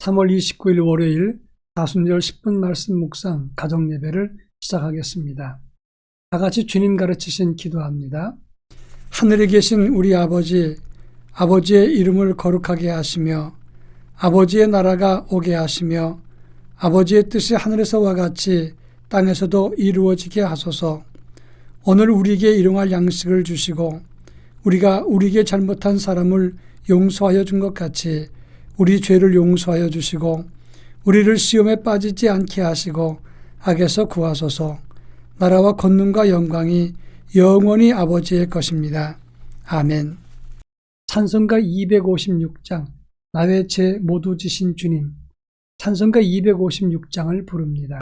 3월 29일 월요일 다순절 10분 말씀 묵상 가정예배를 시작하겠습니다. 다같이 주님 가르치신 기도합니다. 하늘에 계신 우리 아버지, 아버지의 이름을 거룩하게 하시며 아버지의 나라가 오게 하시며 아버지의 뜻이 하늘에서와 같이 땅에서도 이루어지게 하소서. 오늘 우리에게 일용할 양식을 주시고 우리가 우리에게 잘못한 사람을 용서하여 준 것 같이 우리 죄를 용서하여 주시고 우리를 시험에 빠지지 않게 하시고 악에서 구하소서. 나라와 권능과 영광이 영원히 아버지의 것입니다. 아멘. 찬송가 256장 나의 죄 모두 지신 주님. 찬송가 256장을 부릅니다.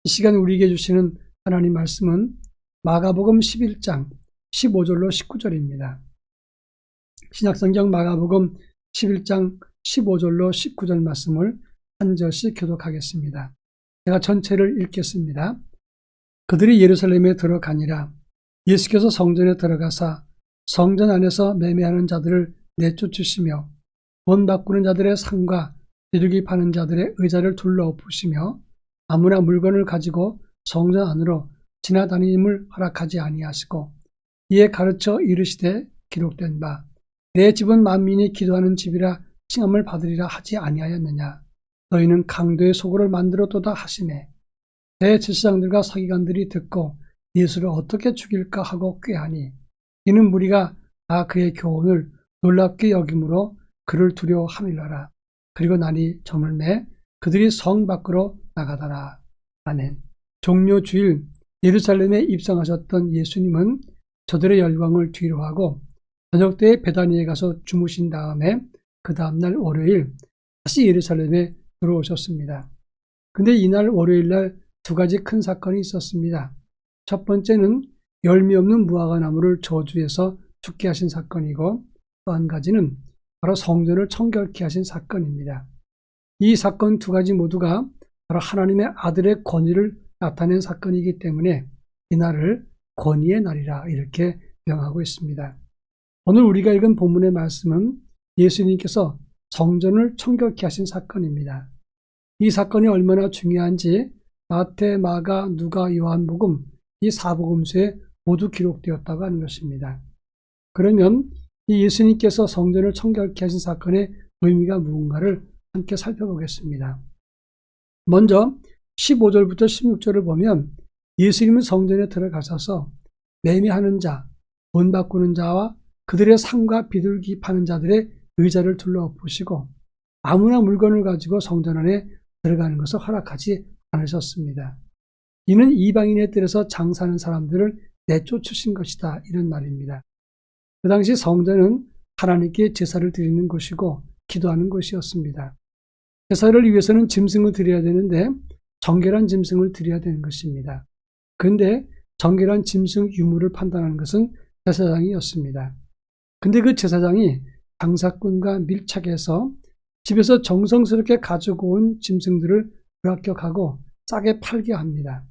이 시간 우리에게 주시는 하나님 말씀은 마가복음 11장 15절로 19절입니다. 신약성경 마가복음 11장 15절로 19절 말씀을 한 절씩 교독하겠습니다. 제가 전체를 읽겠습니다. 그들이 예루살렘에 들어가니라. 예수께서 성전에 들어가사 성전 안에서 매매하는 자들을 내쫓으시며 돈 바꾸는 자들의 상과 비둘기 파는 자들의 의자를 둘러엎으시며 아무나 물건을 가지고 성전 안으로 지나다님을 허락하지 아니하시고 이에 가르쳐 이르시되 기록된 바 내 집은 만민이 기도하는 집이라 칭함을 받으리라 하지 아니하였느냐. 너희는 강도의 소굴을 만들었도다 하시매 대제사장들과 서기관들이 듣고 예수를 어떻게 죽일까 하고 꾀하니 이는 무리가 다 그의 교훈을 놀랍게 여김으로 그를 두려워함이라라. 그리고 나니 저물매 그들이 성 밖으로 나가더라. 아멘. 종려 주일 예루살렘에 입성하셨던 예수님은 저들의 열광을 뒤로하고 저녁때에 베다니에 가서 주무신 다음에 그 다음날 월요일 다시 예루살렘에 들어오셨습니다. 근데 이날 월요일날 두 가지 큰 사건이 있었습니다. 첫 번째는 열매 없는 무화과 나무를 저주해서 죽게 하신 사건이고 또 한 가지는 바로 성전을 청결케 하신 사건입니다. 이 사건 두 가지 모두가 바로 하나님의 아들의 권위를 나타낸 사건이기 때문에 이날을 권위의 날이라 이렇게 명하고 있습니다. 오늘 우리가 읽은 본문의 말씀은 예수님께서 성전을 청결케 하신 사건입니다. 이 사건이 얼마나 중요한지 마태, 마가, 누가, 요한복음 이 사복음서에 모두 기록되었다고 하는 것입니다. 그러면 이 예수님께서 성전을 청결케 하신 사건의 의미가 무엇인가를 함께 살펴보겠습니다. 먼저 15절부터 16절을 보면 예수님은 성전에 들어가셔서 매매하는 자, 돈 바꾸는 자와 그들의 상과 비둘기 파는 자들의 의자를 둘러엎으시고 아무나 물건을 가지고 성전 안에 들어가는 것을 허락하지 않으셨습니다. 이는 이방인의 뜰에서 장사하는 사람들을 내쫓으신 것이다 이런 말입니다. 그 당시 성전은 하나님께 제사를 드리는 곳이고 기도하는 곳이었습니다. 제사를 위해서는 짐승을 드려야 되는데 정결한 짐승을 드려야 되는 것입니다. 그런데 정결한 짐승 유무를 판단하는 것은 제사장이었습니다. 근데 그 제사장이 장사꾼과 밀착해서 집에서 정성스럽게 가지고 온 짐승들을 불합격하고 싸게 팔게 합니다.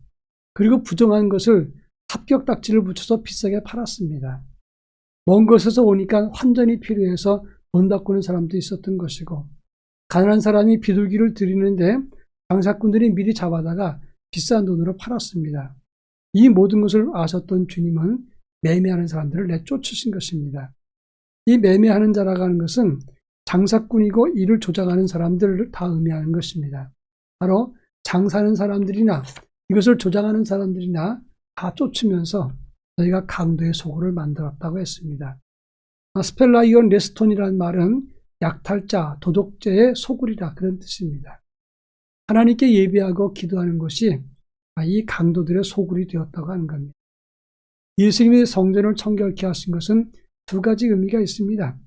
그리고 부정한 것을 합격 딱지를 붙여서 비싸게 팔았습니다. 먼 곳에서 오니까 환전이 필요해서 돈 바꾸는 사람도 있었던 것이고 가난한 사람이 비둘기를 드리는데 장사꾼들이 미리 잡아다가 비싼 돈으로 팔았습니다. 이 모든 것을 아셨던 주님은 매매하는 사람들을 내쫓으신 것입니다. 이 매매하는 자라고 하는 것은 장사꾼이고 이를 조작하는 사람들을 다 의미하는 것입니다. 바로 장사하는 사람들이나 이것을 조작하는 사람들이나 다 쫓으면서 너희가 강도의 소굴을 만들었다고 했습니다. 스펠라이온 레스톤이라는 말은 약탈자, 도둑죄의 소굴이라 그런 뜻입니다. 하나님께 예배하고 기도하는 것이 이 강도들의 소굴이 되었다고 하는 겁니다. 예수님의 성전을 청결케 하신 것은 두 가지 의미가 있습니다.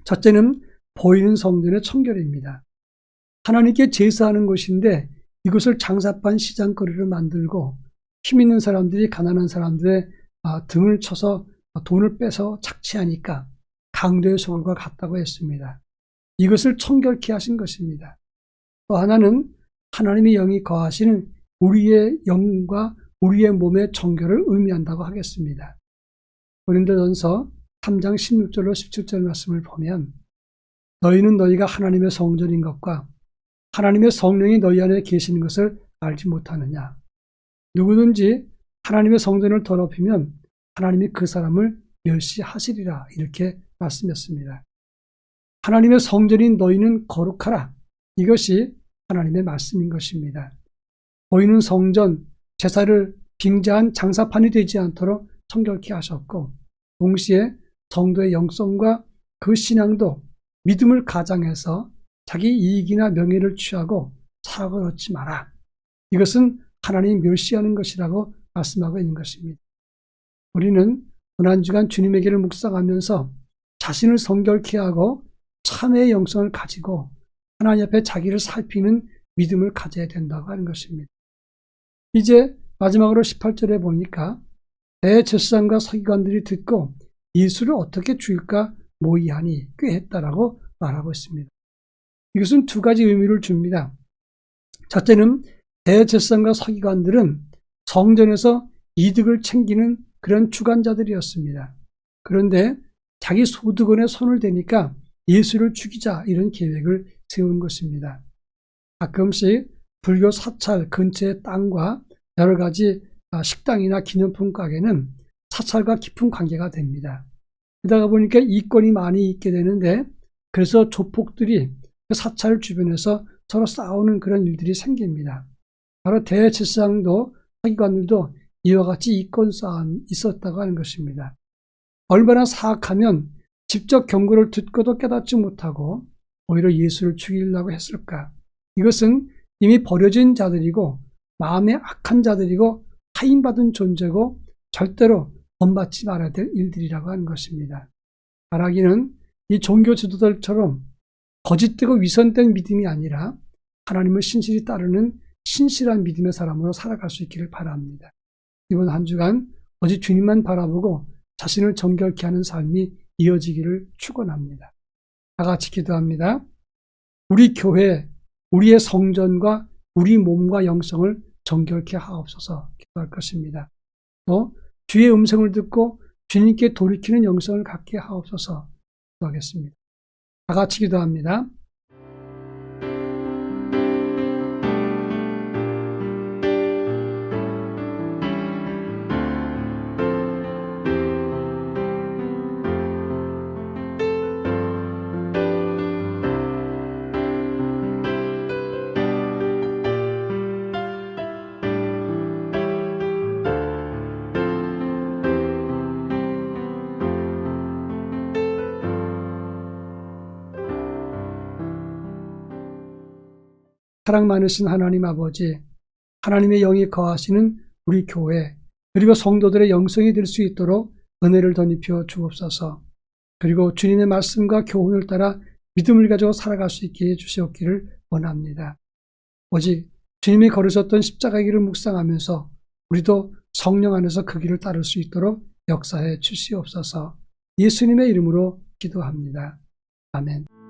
첫째는 보이는 성전의 청결입니다. 하나님께 제사하는 것인데 이것을 장사판 시장거리로 만들고 힘 있는 사람들이 가난한 사람들의 등을 쳐서 돈을 빼서 착취하니까 강도의 소굴과 같다고 했습니다. 이것을 청결케 하신 것입니다. 또 하나는 하나님의 영이 거하시는 우리의 영과 우리의 몸의 정결을 의미한다고 하겠습니다. 고린도전서 3장 16절로 17절 말씀을 보면 너희는 너희가 하나님의 성전인 것과 하나님의 성령이 너희 안에 계시는 것을 알지 못하느냐. 누구든지 하나님의 성전을 더럽히면 하나님이 그 사람을 멸시하시리라 이렇게 말씀했습니다. 하나님의 성전인 너희는 거룩하라. 이것이 하나님의 말씀인 것입니다. 보이는 성전, 제사를 빙자한 장사판이 되지 않도록 청결케 하셨고 동시에 성도의 영성과 그 신앙도 믿음을 가장해서 자기 이익이나 명예를 취하고 사악을 얻지 마라. 이것은 하나님이 멸시하는 것이라고 말씀하고 있는 것입니다. 우리는 고난 주간 주님의 길을 묵상하면서 자신을 성결케 하고 참회의 영성을 가지고 하나님 앞에 자기를 살피는 믿음을 가져야 된다고 하는 것입니다. 이제 마지막으로 18절에 보니까 대제사장과 서기관들이 듣고 예수를 어떻게 죽일까 모의하니 꾀했다라고 말하고 있습니다. 이것은 두 가지 의미를 줍니다. 첫째는 대제사장과 서기관들은 성전에서 이득을 챙기는 그런 주관자들이었습니다. 그런데 자기 소득원에 손을 대니까 예수를 죽이자 이런 계획을 세운 것입니다. 가끔씩 불교 사찰 근처의 땅과 여러 가지 식당이나 기념품 가게는 사찰과 깊은 관계가 됩니다. 그러다 보니까 이권이 많이 있게 되는데 그래서 조폭들이 그 사찰 주변에서 서로 싸우는 그런 일들이 생깁니다. 바로 대제사장도 서기관들도 이와 같이 이권 싸움이 있었다고 하는 것입니다. 얼마나 사악하면 직접 경고를 듣고도 깨닫지 못하고 오히려 예수를 죽이려고 했을까? 이것은 이미 버려진 자들이고 마음에 악한 자들이고 하인받은 존재고 절대로 본받지 말아야 될 일들이라고 하는 것입니다. 바라기는 이 종교 지도자들처럼 거짓되고 위선된 믿음이 아니라 하나님을 신실히 따르는 신실한 믿음의 사람으로 살아갈 수 있기를 바랍니다. 이번 한 주간 오직 주님만 바라보고 자신을 정결케 하는 삶이 이어지기를 축원합니다. 다 같이 기도합니다. 우리 교회, 우리의 성전과 우리 몸과 영성을 정결케 하옵소서 기도할 것입니다. 또 주의 음성을 듣고 주님께 돌이키는 영성을 갖게 하옵소서 기도하겠습니다. 다 같이 기도합니다. 사랑 많으신 하나님 아버지, 하나님의 영이 거하시는 우리 교회 그리고 성도들의 영성이 될 수 있도록 은혜를 덧입혀 주옵소서. 그리고 주님의 말씀과 교훈을 따라 믿음을 가지고 살아갈 수 있게 해주시옵기를 원합니다. 오직 주님이 걸으셨던 십자가 길을 묵상하면서 우리도 성령 안에서 그 길을 따를 수 있도록 역사해 주시옵소서. 예수님의 이름으로 기도합니다. 아멘.